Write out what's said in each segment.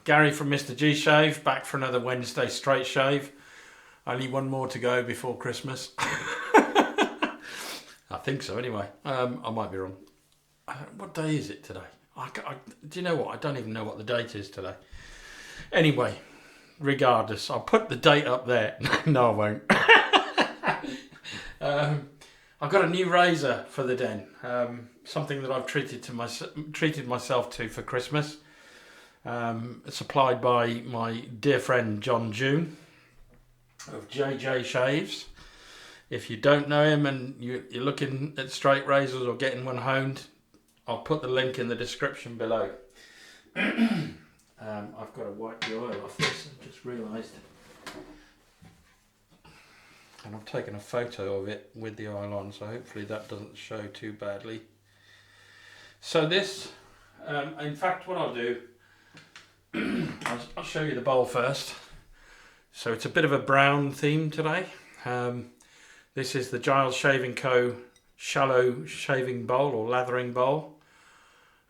Gary from Mr. G Shave, back for another Wednesday straight shave. Only one more to go before Christmas. I think so anyway. I might be wrong. What day is it today? Do you know what? I don't even know what the date is today. Anyway, regardless, I'll put the date up there. No, I won't. I've got a new razor for the den. Something that I've treated myself to for Christmas. Supplied by my dear friend John June of JJ Shaves. If you don't know him and you're looking at straight razors or getting one honed, I'll put the link in the description below. I've got to wipe the oil off this, I just realised. And I've taken a photo of it with the oil on, so hopefully that doesn't show too badly. So this, in fact what I'll do, I'll show you the bowl first. So it's a bit of a brown theme today. This is the Giles Shaving Co. Shallow Shaving Bowl or Lathering Bowl.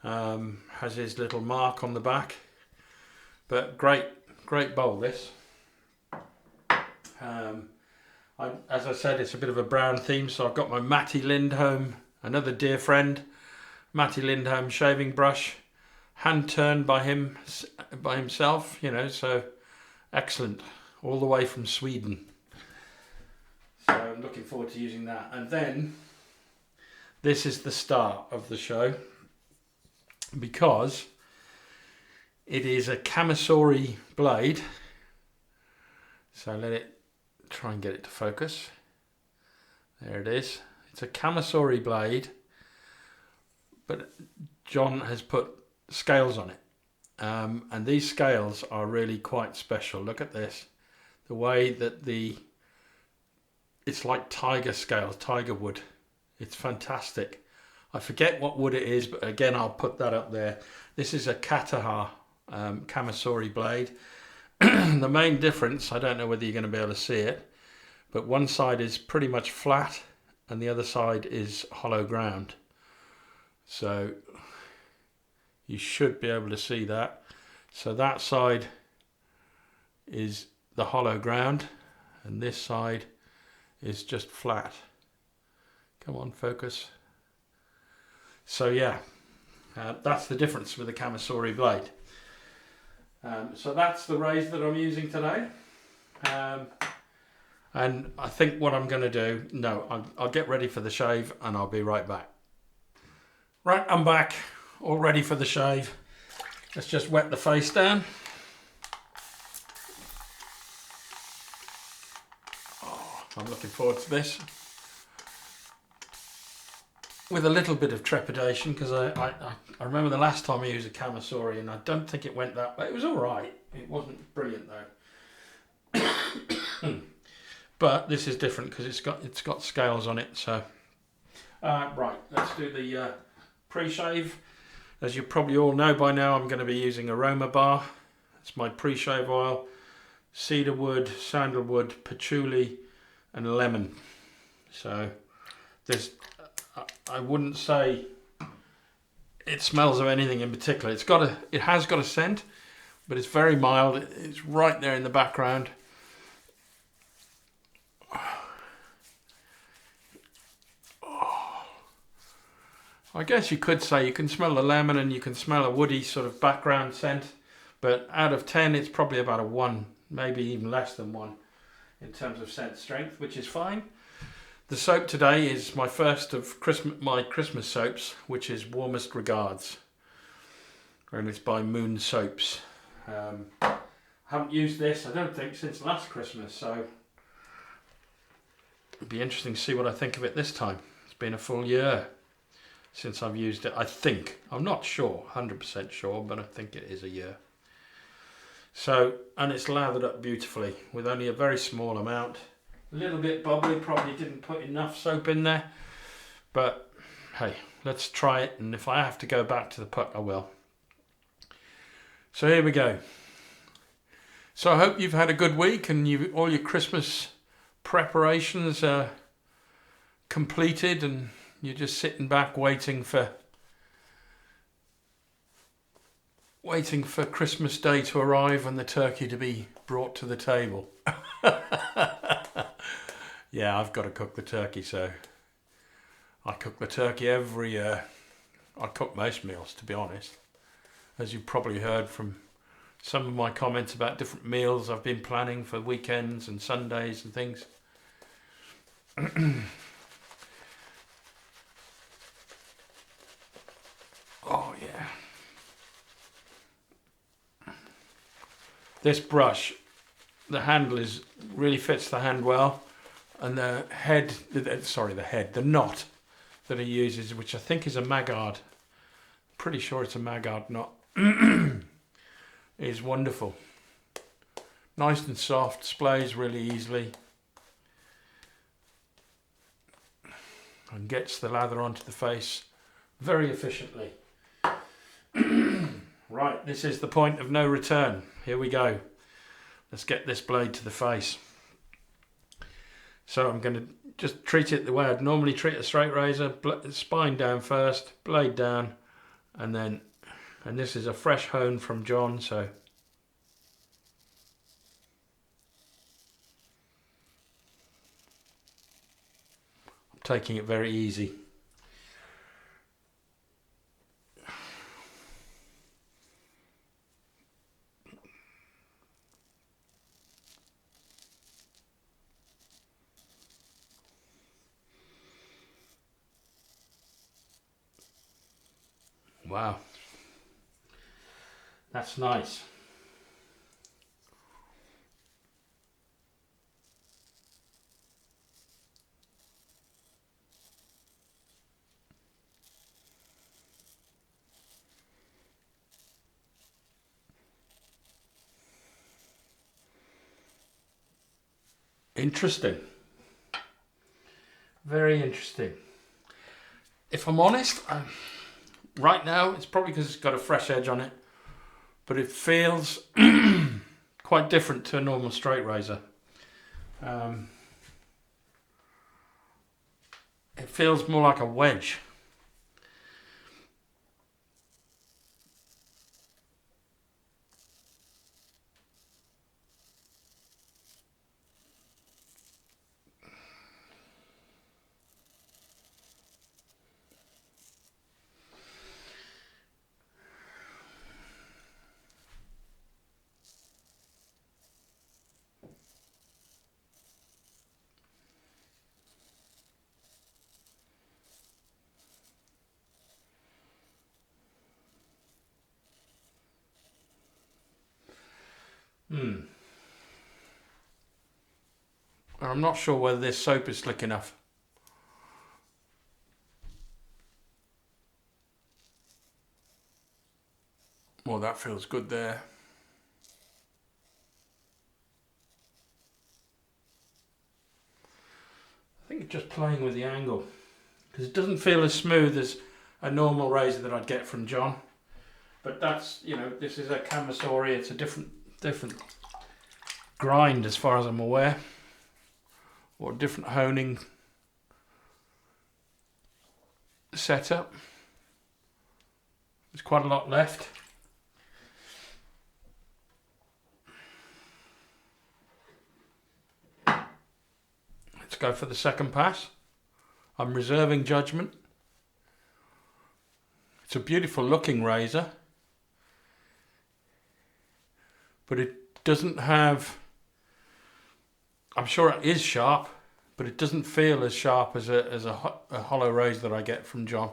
Has his little mark on the back. But great bowl this. As I said, it's a bit of a brown theme, so I've got my Matti Lindholme, another dear friend, Matti Lindholme shaving brush, hand turned by himself, you know, so excellent, all the way from Sweden. So I'm looking forward to using that. And then this is the start of the show, because it is a Kamisori blade. So let it try and get it to focus. There it is. It's a Kamisori blade, but John has put scales on it. And these scales are really quite special. Look at this. The way that it's like tiger scales, tiger wood. It's fantastic. I forget what wood it is, but again, I'll put that up there. This is a Kataha Kamisori blade. The main difference, I don't know whether you're going to be able to see it, but one side is pretty much flat and the other side is hollow ground. So you should be able to see that. So that side is the hollow ground and this side is just flat. Come on, focus. So yeah, that's the difference with the Kamisori blade. So that's the razor that I'm using today. And I think what I'm going to do, I'll get ready for the shave and I'll be right back. Right, I'm back, all ready for the shave. Let's just wet the face down. Oh, I'm looking forward to this. With a little bit of trepidation, because I remember the last time I used a Kamisori and I don't think it went that way. It was all right. It wasn't brilliant though. But this is different because it's got scales on it. So right, let's do the pre-shave. As you probably all know by now, I'm going to be using Aromabar. It's my pre-shave oil, cedarwood, sandalwood, patchouli, and lemon. So this. I wouldn't say it smells of anything in particular. It has got a scent, but it's very mild. It's right there in the background. Oh. I guess you could say you can smell the lemon and you can smell a woody sort of background scent, but out of 10 it's probably about a 1, maybe even less than 1 in terms of scent strength, which is fine. The soap today is my first of my Christmas soaps, which is Warmest Regards. And it's by Moon Soaps. Haven't used this, I don't think, since last Christmas, so it'd be interesting to see what I think of it this time. It's been a full year since I've used it, I think. I'm not sure, 100% sure, but I think it is a year. So, and it's lathered up beautifully with only a very small amount. A little bit bubbly, probably didn't put enough soap in there, but hey, let's try it, and if I have to go back to the puck, I will. So here we go. So I hope you've had a good week and all your Christmas preparations are completed and you're just sitting back waiting for waiting for Christmas Day to arrive and the turkey to be brought to the table. Yeah, I've got to cook the turkey, so I cook the turkey every year. I cook most meals, to be honest. As you've probably heard from some of my comments about different meals I've been planning for weekends and Sundays and things. Oh yeah. This brush, the handle really fits the hand well, and the knot that he uses, which I think is a Maggard, pretty sure it's a Maggard knot, is wonderful. Nice and soft, displays really easily, and gets the lather onto the face very efficiently. Right, this is the point of no return. Here we go. Let's get this blade to the face. So I'm going to just treat it the way I'd normally treat a straight razor. Spine down first, blade down, and this is a fresh hone from John, so I'm taking it very easy. Wow, that's nice. Interesting. Very interesting. If I'm honest, right now it's probably because it's got a fresh edge on it, but it feels quite different to a normal straight razor. It feels more like a wedge. I'm not sure whether this soap is slick enough. Well, that feels good there. I think it's just playing with the angle, because it doesn't feel as smooth as a normal razor that I'd get from John. But that's, this is a Kamisori. It's a different grind as far as I'm aware, or different honing setup. There's quite a lot left. Let's go for the second pass. I'm reserving judgment. It's a beautiful looking razor, but it doesn't have, I'm sure it is sharp, but it doesn't feel as sharp as a hollow razor that I get from John.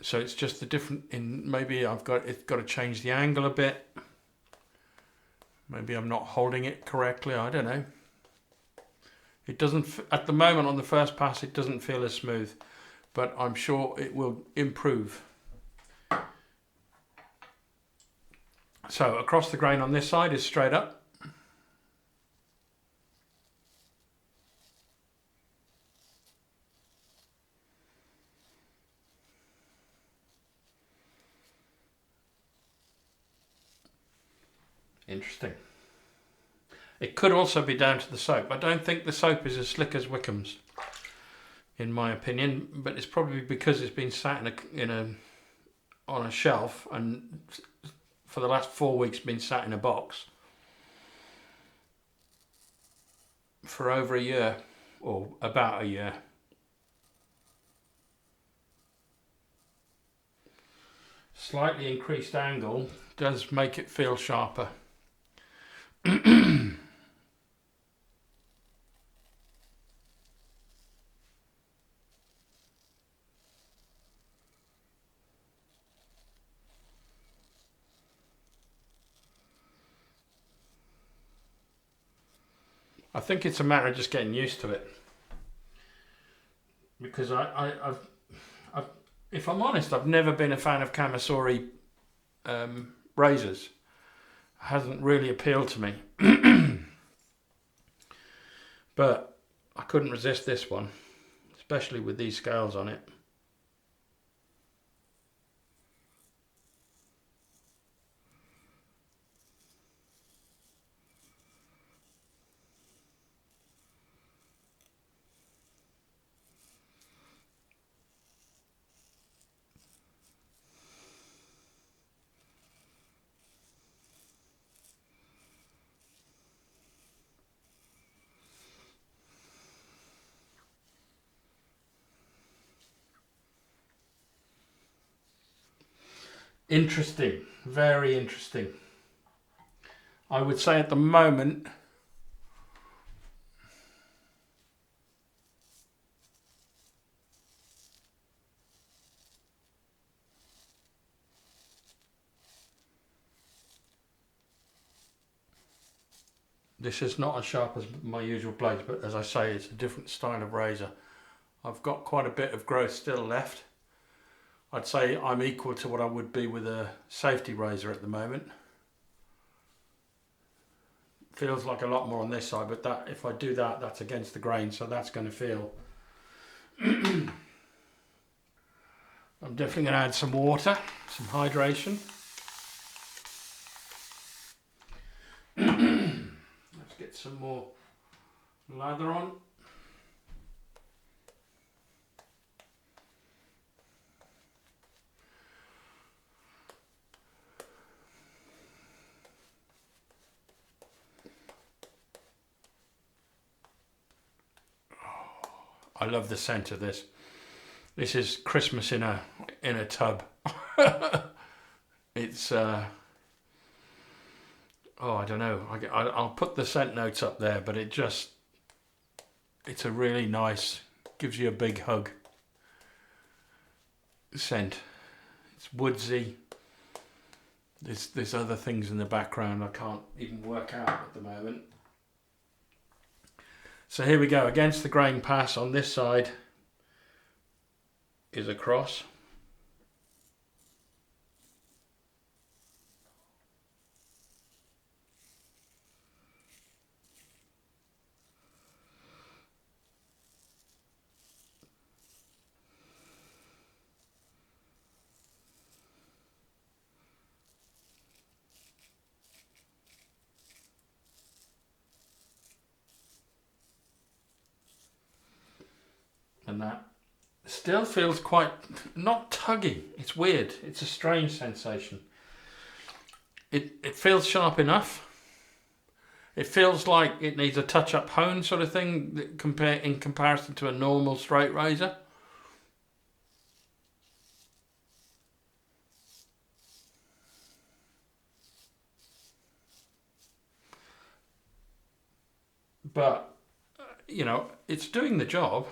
So it's just the different, maybe it's got to change the angle a bit. Maybe I'm not holding it correctly, I don't know. It doesn't, at the moment on the first pass, it doesn't feel as smooth, but I'm sure it will improve. So across the grain on this side is straight up. Interesting. It could also be down to the soap. I don't think the soap is as slick as Wickham's. in my opinion, but it's probably because it's been sat on a shelf and for the last 4 weeks been sat in a box for over a year, or about a year. Slightly increased angle does make it feel sharper. I think it's a matter of just getting used to it, because I've if I'm honest, I've never been a fan of Kamisori razors. It hasn't really appealed to me. But I couldn't resist this one, especially with these scales on it. Interesting, very interesting. I would say at the moment, this is not as sharp as my usual blades, but as I say, it's a different style of razor. I've got quite a bit of growth still left. I'd say I'm equal to what I would be with a safety razor at the moment. Feels like a lot more on this side, but that, if I do that, that's against the grain, so that's going to feel... I'm definitely going to add some water, some hydration. Let's get some more lather on. I love the scent of this. This is Christmas in a tub. It's oh, I don't know. I'll put the scent notes up there, but it's a really nice, gives you a big hug scent. It's woodsy. There's other things in the background I can't even work out at the moment. So here we go, against the grain pass on this side is a cross. And that still feels quite, not tuggy, it's weird, it's a strange sensation. It feels sharp enough. It feels like it needs a touch-up hone sort of thing in comparison to a normal straight razor. But, you know, it's doing the job.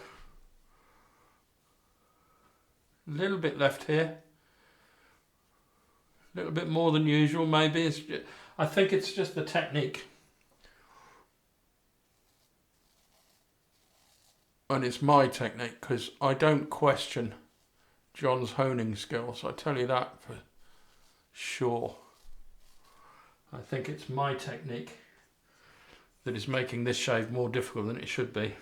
A little bit left here. A little bit more than usual, maybe. I think it's just the technique. And it's my technique, because I don't question John's honing skills. I tell you that for sure. I think it's my technique that is making this shave more difficult than it should be.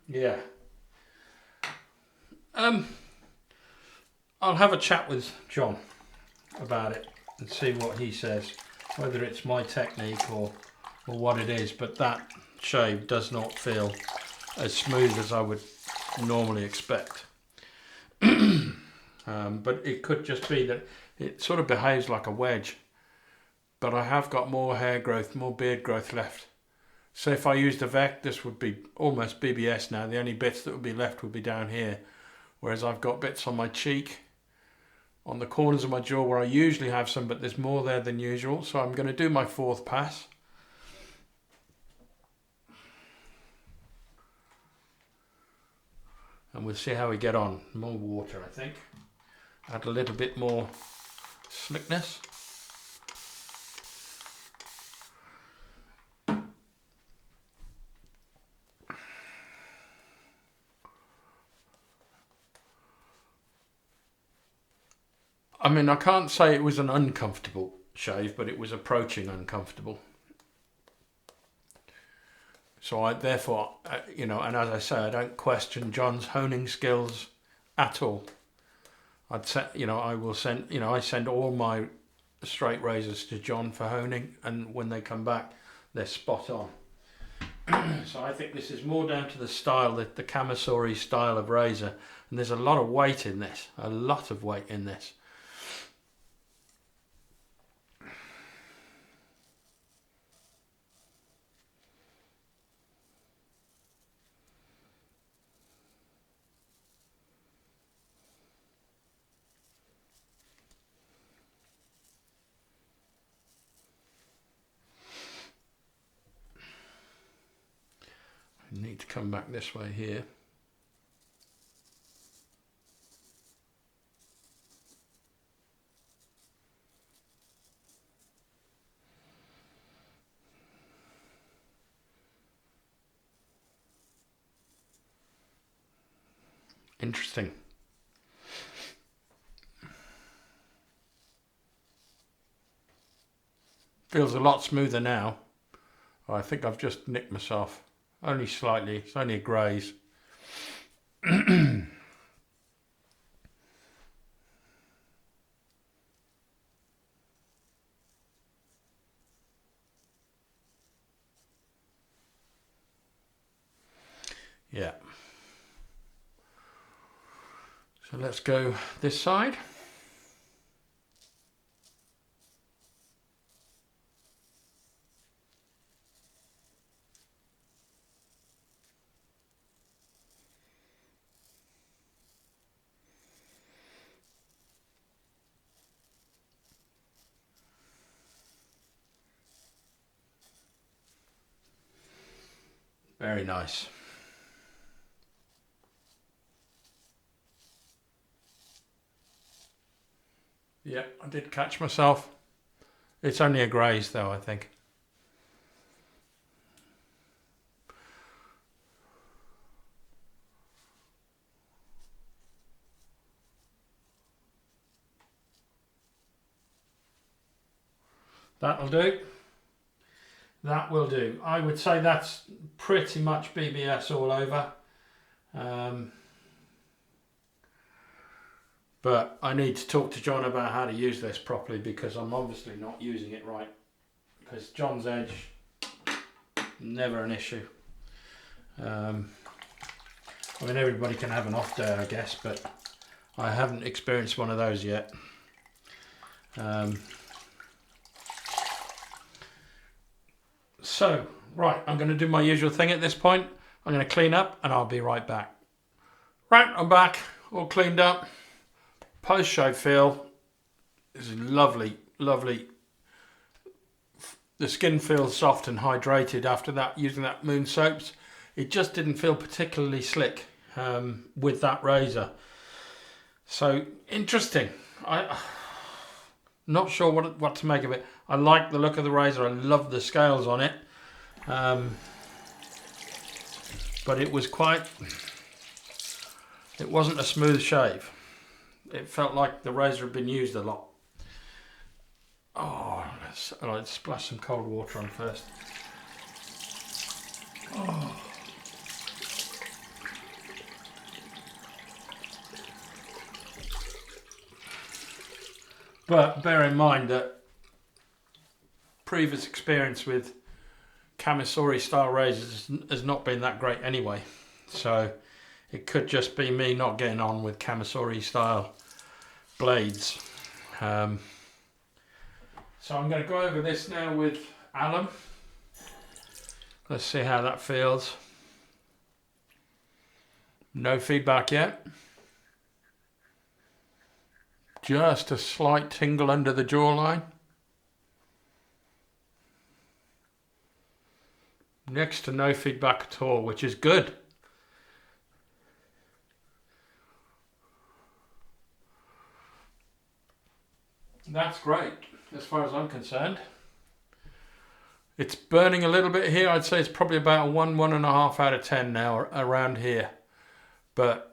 Yeah. I'll have a chat with John about it and see what he says, whether it's my technique or what it is, but that shave does not feel as smooth as I would normally expect. But it could just be that it sort of behaves like a wedge, but I have got more hair growth, more beard growth left. So if I used a Vec, this would be almost BBS now. The only bits that would be left would be down here, whereas I've got bits on my cheek, on the corners of my jaw where I usually have some, but there's more there than usual. So I'm going to do my fourth pass. And we'll see how we get on. More water, I think. Add a little bit more slickness. I mean, I can't say it was an uncomfortable shave, but it was approaching uncomfortable. So I, therefore, you know, and as I say, I don't question John's honing skills at all. I'd say, you know, I will send, you know, I send all my straight razors to John for honing, and when they come back, they're spot on. So I think this is more down to the style, the Kamisori style of razor, and there's a lot of weight in this, a lot of weight in this. I need to come back this way here. Interesting. Feels a lot smoother now. Oh, I think I've just nicked myself. Only slightly. It's only a graze. Yeah. So let's go this side. Very nice. Yeah, I did catch myself. It's only a graze though, I think. That'll do. That will do. I would say that's pretty much BBS all over. But I need to talk to John about how to use this properly, because I'm obviously not using it right. Because John's edge, never an issue. I mean, everybody can have an off day, I guess, but I haven't experienced one of those yet. So, right, I'm going to do my usual thing at this point. I'm going to clean up and I'll be right back. Right, I'm back, all cleaned up. Post-shave feel is lovely, lovely. The skin feels soft and hydrated after that, using that Moon soaps. It just didn't feel particularly slick with that razor. So, interesting. I'm not sure what to make of it. I like the look of the razor. I love the scales on it. But it was it wasn't a smooth shave. It felt like the razor had been used a lot. Oh, I'll splash some cold water on first. Oh. But bear in mind that previous experience with Kamisori style razors has not been that great anyway. So it could just be me not getting on with Kamisori style blades. So I'm going to go over this now with alum. Let's see how that feels. No feedback yet. Just a slight tingle under the jawline. Next to no feedback at all, which is good. That's great, as far as I'm concerned. It's burning a little bit here. I'd say it's probably about a 1.5 out of 10 now, around here. But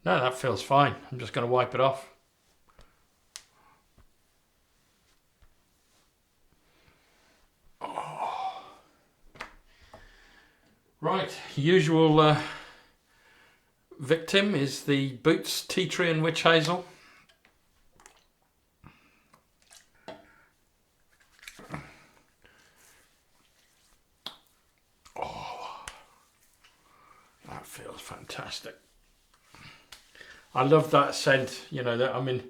no, that feels fine. I'm just going to wipe it off. Oh. Right, usual victim is the Boots Tea Tree and Witch Hazel. Feels fantastic. I love that scent, you know, that, I mean,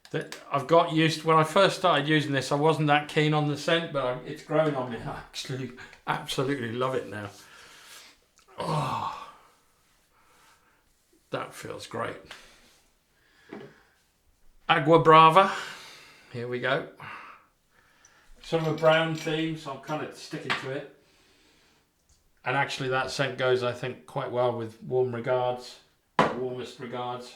that I've got used, when I first started using this, I wasn't that keen on the scent, but it's grown on me. I actually absolutely love it now. Oh, that feels great. Agua Brava, here we go. Summer brown theme, so I'm kind of sticking to it. And actually that scent goes, I think, quite well with Warm Regards, Warmest Regards.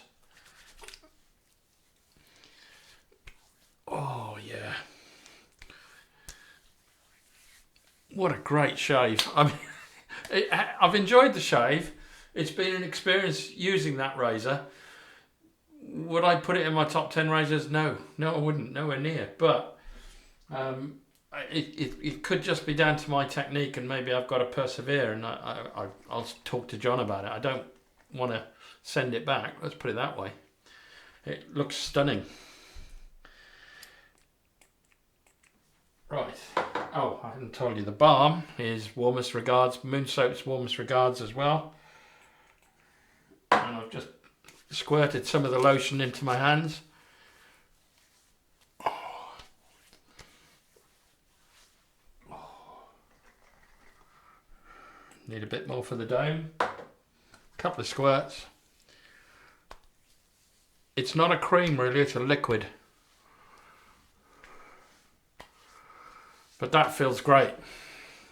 Oh yeah. What a great shave. I mean, I've enjoyed the shave. It's been an experience using that razor. Would I put it in my top 10 razors? No, I wouldn't, nowhere near. But it could just be down to my technique, and maybe I've got to persevere, and I'll talk to John about it. I don't want to send it back, let's put it that way. It looks stunning. Right, oh, I hadn't told you, the Balm is Warmest Regards, Moon Soap's Warmest Regards as well. And I've just squirted some of the lotion into my hands. Need a bit more for the dome. Couple of squirts. It's not a cream really, it's a liquid. But that feels great.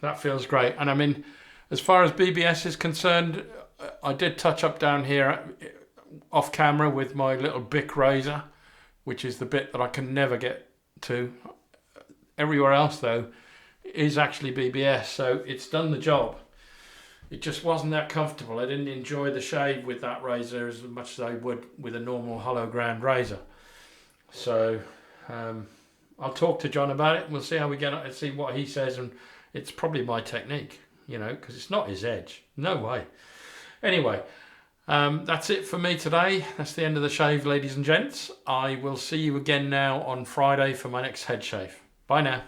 That feels great. And I mean, as far as BBS is concerned, I did touch up down here off camera with my little Bic razor, which is the bit that I can never get to. Everywhere else though is actually BBS, so it's done the job. It just wasn't that comfortable. I didn't enjoy the shave with that razor as much as I would with a normal hollow ground razor. So I'll talk to John about it. We'll see how we get on and see what he says. And it's probably my technique, you know, because it's not his edge. No way. Anyway, that's it for me today. That's the end of the shave, ladies and gents. I will see you again now on Friday for my next head shave. Bye now.